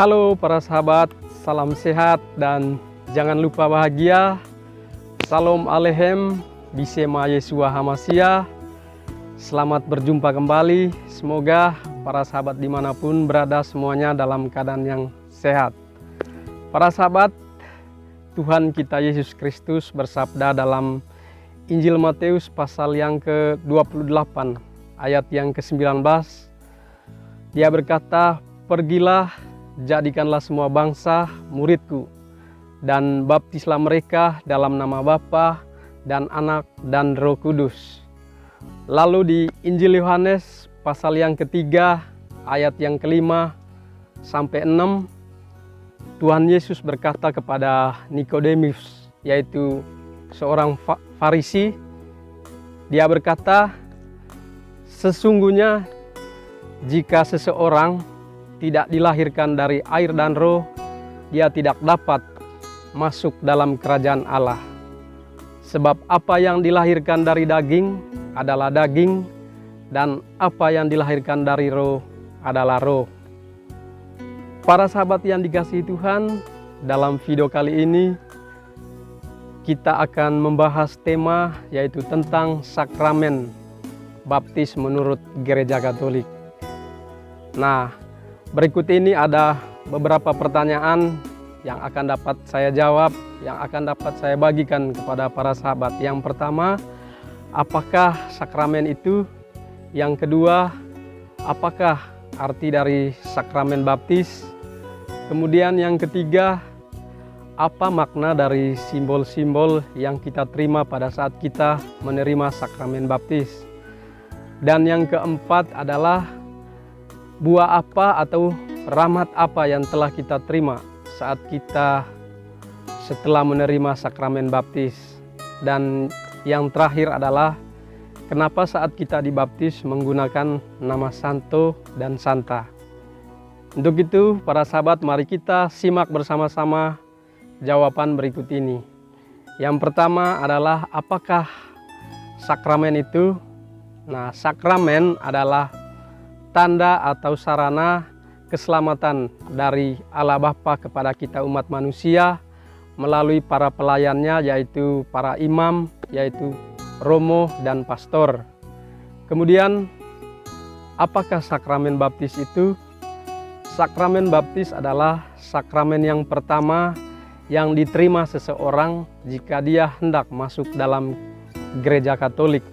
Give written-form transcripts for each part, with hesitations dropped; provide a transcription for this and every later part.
Halo para sahabat, salam sehat dan jangan lupa bahagia. Salam alehem, bisema Yesua Hamasia. Selamat berjumpa kembali. Semoga para sahabat dimanapun berada semuanya dalam keadaan yang sehat. Para sahabat, Tuhan kita Yesus Kristus bersabda dalam Injil Matius pasal yang ke-28 ayat yang ke-19. Dia berkata, "Pergilah, jadikanlah semua bangsa muridku, dan baptislah mereka dalam nama Bapa dan Anak dan Roh Kudus." Lalu di Injil Yohanes pasal yang ketiga ayat yang ke-5 sampai 6, Tuhan Yesus berkata kepada Nikodemus, yaitu seorang Farisi. Dia berkata, "Sesungguhnya jika seseorang tidak dilahirkan dari air dan roh, dia tidak dapat masuk dalam kerajaan Allah. Sebab apa yang dilahirkan dari daging adalah daging, dan apa yang dilahirkan dari roh adalah roh." Para sahabat yang dikasihi Tuhan, dalam video kali ini kita akan membahas tema yaitu tentang sakramen baptis menurut Gereja Katolik. Nah, berikut ini ada beberapa pertanyaan yang akan dapat saya jawab, yang akan dapat saya bagikan kepada para sahabat. Yang pertama, apakah sakramen itu? Yang kedua, apakah arti dari sakramen baptis? Kemudian yang ketiga, apa makna dari simbol-simbol yang kita terima pada saat kita menerima sakramen baptis? Dan yang keempat adalah buah apa atau rahmat apa yang telah kita terima saat kita setelah menerima sakramen baptis. Dan yang terakhir adalah kenapa saat kita dibaptis menggunakan nama Santo dan Santa. Untuk itu para sahabat, mari kita simak bersama-sama jawaban berikut ini. Yang pertama adalah apakah sakramen itu? Nah, sakramen adalah tanda atau sarana keselamatan dari Allah Bapa kepada kita umat manusia melalui para pelayannya, yaitu para imam, yaitu romo dan pastor. Kemudian, apakah sakramen baptis itu? Sakramen baptis adalah sakramen yang pertama yang diterima seseorang jika dia hendak masuk dalam Gereja Katolik.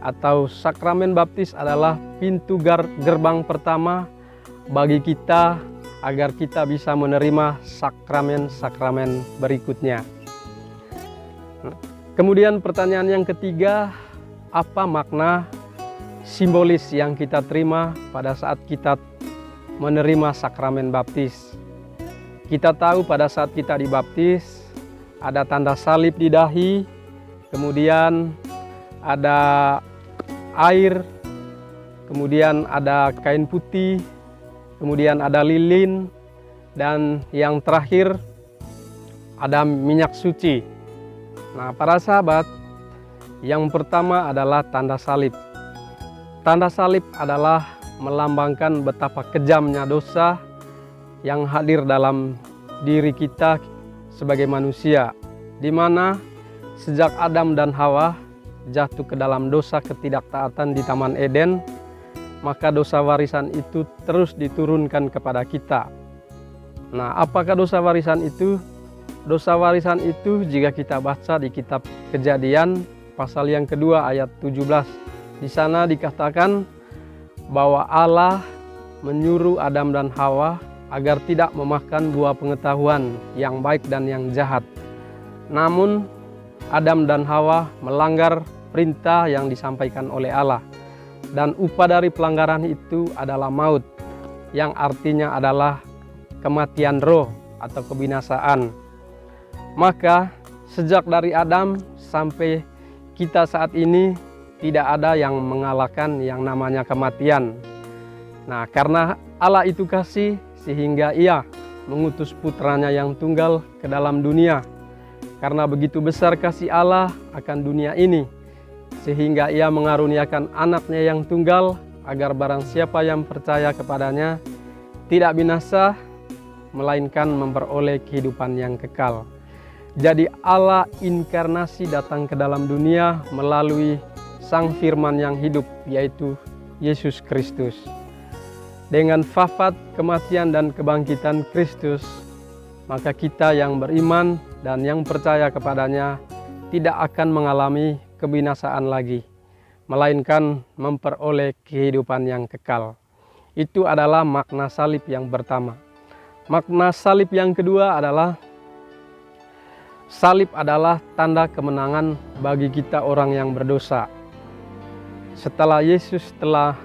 Atau sakramen baptis adalah pintu gerbang pertama bagi kita agar kita bisa menerima sakramen-sakramen berikutnya. Kemudian pertanyaan yang ketiga, apa makna simbolis yang kita terima pada saat kita menerima sakramen baptis? Kita tahu pada saat kita dibaptis ada tanda salib di dahi, kemudian ada air, kemudian ada kain putih, kemudian ada lilin, dan yang terakhir ada minyak suci. Nah, para sahabat, yang pertama adalah tanda salib. Tanda salib adalah melambangkan betapa kejamnya dosa yang hadir dalam diri kita sebagai manusia, di mana sejak Adam dan Hawa jatuh ke dalam dosa ketidaktaatan di Taman Eden, maka dosa warisan itu terus diturunkan kepada kita. Nah, apakah dosa warisan itu? Dosa warisan itu jika kita baca di kitab Kejadian pasal yang kedua ayat 17. Di sana dikatakan bahwa Allah menyuruh Adam dan Hawa agar tidak memakan buah pengetahuan yang baik dan yang jahat. Namun Adam dan Hawa melanggar perintah yang disampaikan oleh Allah. Dan upah dari pelanggaran itu adalah maut, yang artinya adalah kematian roh atau kebinasaan. Maka sejak dari Adam sampai kita saat ini tidak ada yang mengalahkan yang namanya kematian. Nah, karena Allah itu kasih, sehingga Ia mengutus putranya yang tunggal ke dalam dunia. Karena begitu besar kasih Allah akan dunia ini, sehingga Ia mengaruniakan anaknya yang tunggal, agar barang siapa yang percaya kepadanya tidak binasa, melainkan memperoleh kehidupan yang kekal. Jadi Allah inkarnasi datang ke dalam dunia melalui Sang Firman yang hidup, yaitu Yesus Kristus. Dengan wafat, kematian, dan kebangkitan Kristus, maka kita yang beriman dan yang percaya kepadanya tidak akan mengalami kebinasaan lagi, melainkan memperoleh kehidupan yang kekal. Itu adalah makna salib yang pertama. Makna salib yang kedua adalah salib adalah tanda kemenangan bagi kita orang yang berdosa. Setelah Yesus telah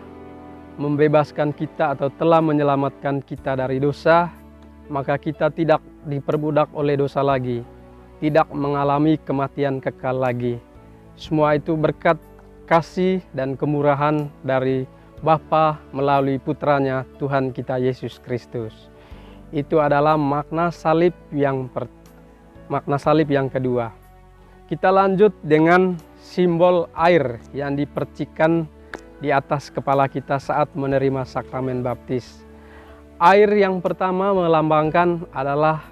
membebaskan kita atau telah menyelamatkan kita dari dosa, maka kita tidak diperbudak oleh dosa lagi, tidak mengalami kematian kekal lagi. Semua itu berkat kasih dan kemurahan dari Bapa melalui putranya Tuhan kita Yesus Kristus. Itu adalah makna salib yang kedua. Kita lanjut dengan simbol air yang dipercikan di atas kepala kita saat menerima sakramen baptis. Air yang pertama melambangkan adalah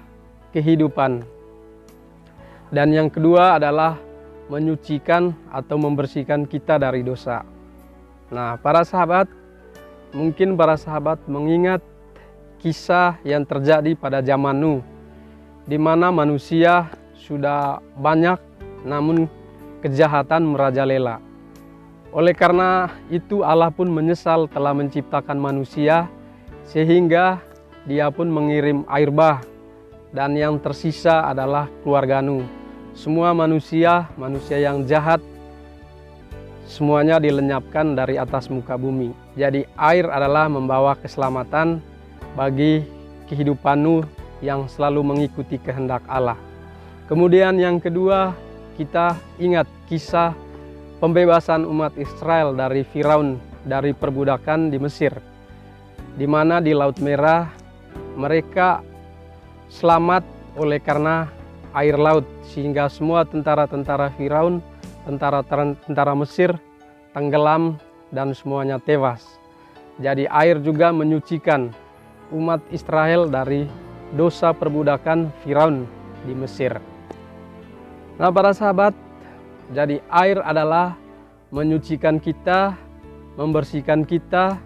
kehidupan. Dan yang kedua adalah menyucikan atau membersihkan kita dari dosa. Nah, para sahabat, mungkin para sahabat mengingat kisah yang terjadi pada zaman Nuh, di mana manusia sudah banyak namun kejahatan merajalela. Oleh karena itu Allah pun menyesal telah menciptakan manusia, sehingga dia pun mengirim air bah, dan yang tersisa adalah keluarga Nuh. Semua manusia yang jahat, semuanya dilenyapkan dari atas muka bumi. Jadi air adalah membawa keselamatan bagi kehidupan Nuh yang selalu mengikuti kehendak Allah. Kemudian yang kedua, kita ingat kisah pembebasan umat Israel dari Firaun, dari perbudakan di Mesir, di mana di Laut Merah mereka selamat oleh karena air laut, sehingga semua tentara-tentara Firaun, tentara Mesir tenggelam dan semuanya tewas. Jadi air juga menyucikan umat Israel dari dosa perbudakan Firaun di Mesir. Nah, para sahabat, jadi air adalah menyucikan kita, membersihkan kita,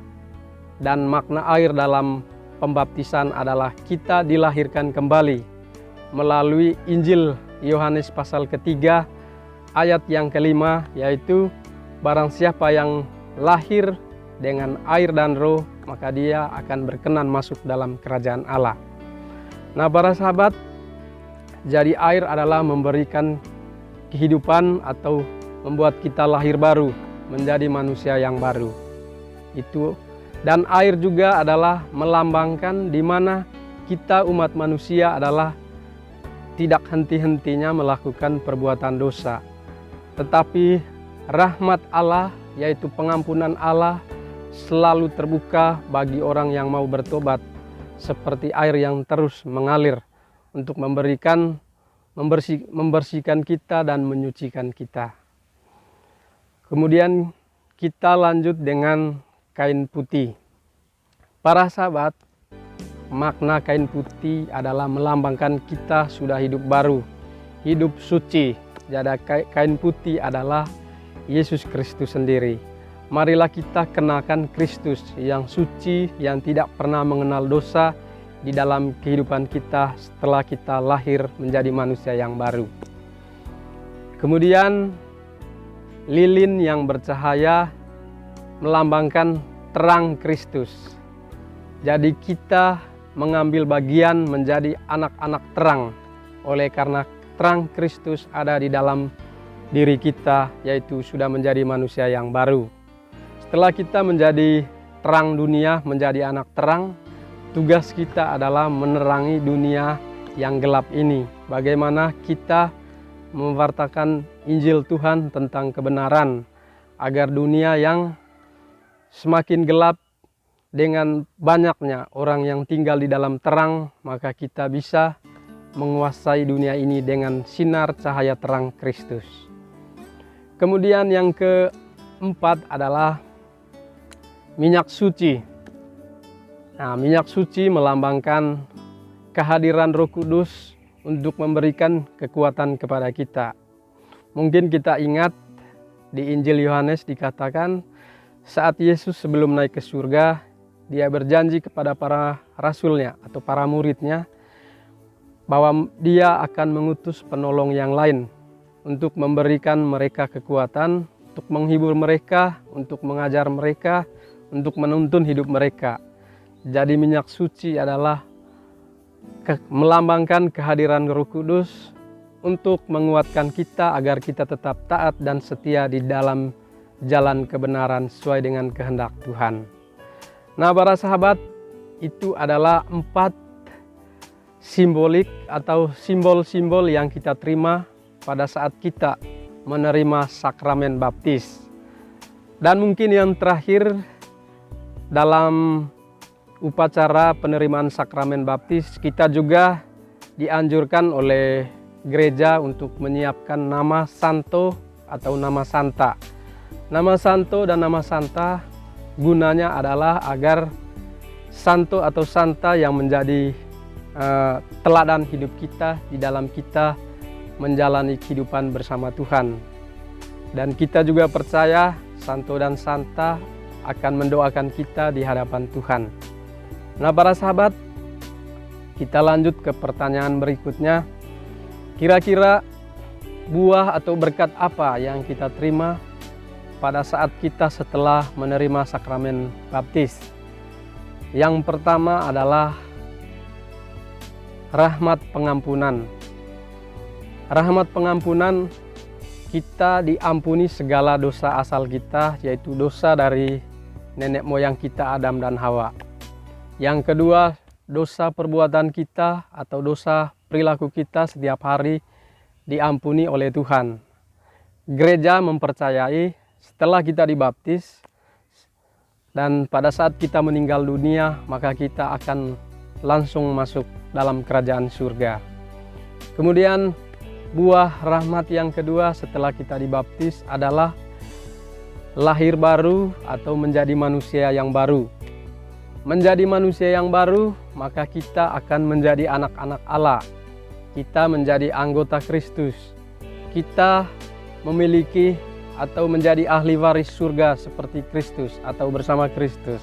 dan makna air dalam pembaptisan adalah kita dilahirkan kembali melalui Injil Yohanes pasal ketiga ayat yang kelima, yaitu barang siapa yang lahir dengan air dan roh, maka dia akan berkenan masuk dalam kerajaan Allah. Nah, para sahabat, jadi air adalah memberikan kehidupan atau membuat kita lahir baru, menjadi manusia yang baru. Itu, dan air juga adalah melambangkan di mana kita umat manusia adalah tidak henti-hentinya melakukan perbuatan dosa. Tetapi rahmat Allah, yaitu pengampunan Allah, selalu terbuka bagi orang yang mau bertobat, seperti air yang terus mengalir untuk membersihkan kita dan menyucikan kita. Kemudian kita lanjut dengan kain putih. Para sahabat, makna kain putih adalah melambangkan kita sudah hidup baru, hidup suci. Jadi kain putih adalah Yesus Kristus sendiri. Marilah kita kenakan Kristus yang suci, yang tidak pernah mengenal dosa di dalam kehidupan kita setelah kita lahir menjadi manusia yang baru. Kemudian lilin yang bercahaya melambangkan terang Kristus. Jadi kita mengambil bagian menjadi anak-anak terang oleh karena terang Kristus ada di dalam diri kita, yaitu sudah menjadi manusia yang baru. Setelah kita menjadi terang dunia, menjadi anak terang, tugas kita adalah menerangi dunia yang gelap ini. Bagaimana kita mewartakan Injil Tuhan tentang kebenaran, agar dunia yang semakin gelap dengan banyaknya orang yang tinggal di dalam terang, maka kita bisa menguasai dunia ini dengan sinar cahaya terang Kristus. Kemudian yang keempat adalah minyak suci. Nah, minyak suci melambangkan kehadiran Roh Kudus untuk memberikan kekuatan kepada kita. Mungkin kita ingat di Injil Yohanes dikatakan saat Yesus sebelum naik ke surga, dia berjanji kepada para rasulnya atau para muridnya bahwa dia akan mengutus penolong yang lain untuk memberikan mereka kekuatan, untuk menghibur mereka, untuk mengajar mereka, untuk menuntun hidup mereka. Jadi minyak suci adalah melambangkan kehadiran Roh Kudus untuk menguatkan kita agar kita tetap taat dan setia di dalam jalan kebenaran sesuai dengan kehendak Tuhan. Nah, para sahabat, itu adalah 4 simbolik atau simbol-simbol yang kita terima pada saat kita menerima sakramen baptis. Dan mungkin yang terakhir dalam upacara penerimaan sakramen baptis, kita juga dianjurkan oleh gereja untuk menyiapkan nama santo atau nama santa. Nama santo dan nama santa gunanya adalah agar santo atau santa yang menjadi teladan hidup kita di dalam kita menjalani kehidupan bersama Tuhan. Dan kita juga percaya santo dan santa akan mendoakan kita di hadapan Tuhan. Nah, para sahabat, kita lanjut ke pertanyaan berikutnya. Kira-kira buah atau berkat apa yang kita terima pada saat kita setelah menerima sakramen baptis? Yang pertama adalah rahmat pengampunan. Rahmat pengampunan, kita diampuni segala dosa asal kita, yaitu dosa dari nenek moyang kita Adam dan Hawa. Yang kedua, dosa perbuatan kita atau dosa perilaku kita setiap hari diampuni oleh Tuhan. Gereja mempercayai setelah kita dibaptis dan pada saat kita meninggal dunia, maka kita akan langsung masuk dalam kerajaan surga. Kemudian buah rahmat yang kedua setelah kita dibaptis adalah lahir baru atau menjadi manusia yang baru. Menjadi manusia yang baru, maka kita akan menjadi anak-anak Allah. Kita menjadi anggota Kristus. Kita memiliki atau menjadi ahli waris surga seperti Kristus atau bersama Kristus.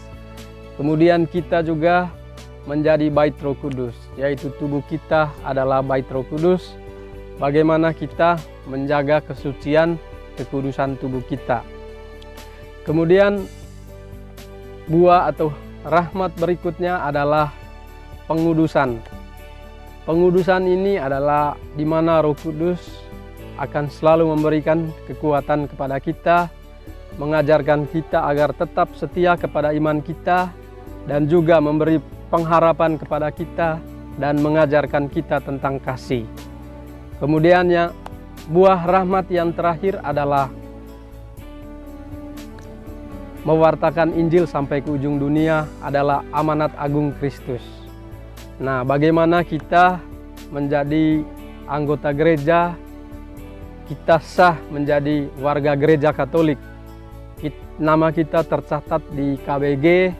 Kemudian kita juga menjadi bait Roh Kudus, yaitu tubuh kita adalah bait Roh Kudus. Bagaimana kita menjaga kesucian, kekudusan tubuh kita. Kemudian buah atau rahmat berikutnya adalah pengudusan. Pengudusan ini adalah di mana Roh Kudus akan selalu memberikan kekuatan kepada kita, mengajarkan kita agar tetap setia kepada iman kita, dan juga memberi pengharapan kepada kita dan mengajarkan kita tentang kasih. Kemudian buah rahmat yang terakhir adalah mewartakan Injil sampai ke ujung dunia adalah amanat agung Kristus. Nah, bagaimana kita menjadi anggota gereja, kita sah menjadi warga gereja Katolik. Nama kita tercatat di KBG,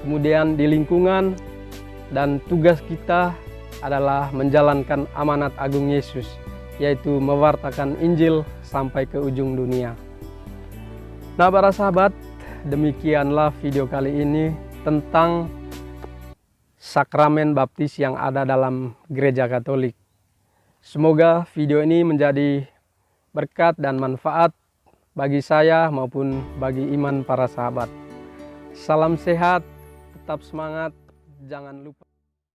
kemudian di lingkungan, dan tugas kita adalah menjalankan amanat agung Yesus, yaitu mewartakan Injil sampai ke ujung dunia. Nah, para sahabat, demikianlah video kali ini tentang sakramen baptis yang ada dalam gereja Katolik. Semoga video ini menjadi berkat dan manfaat bagi saya maupun bagi iman para sahabat. Salam sehat, tetap semangat, jangan lupa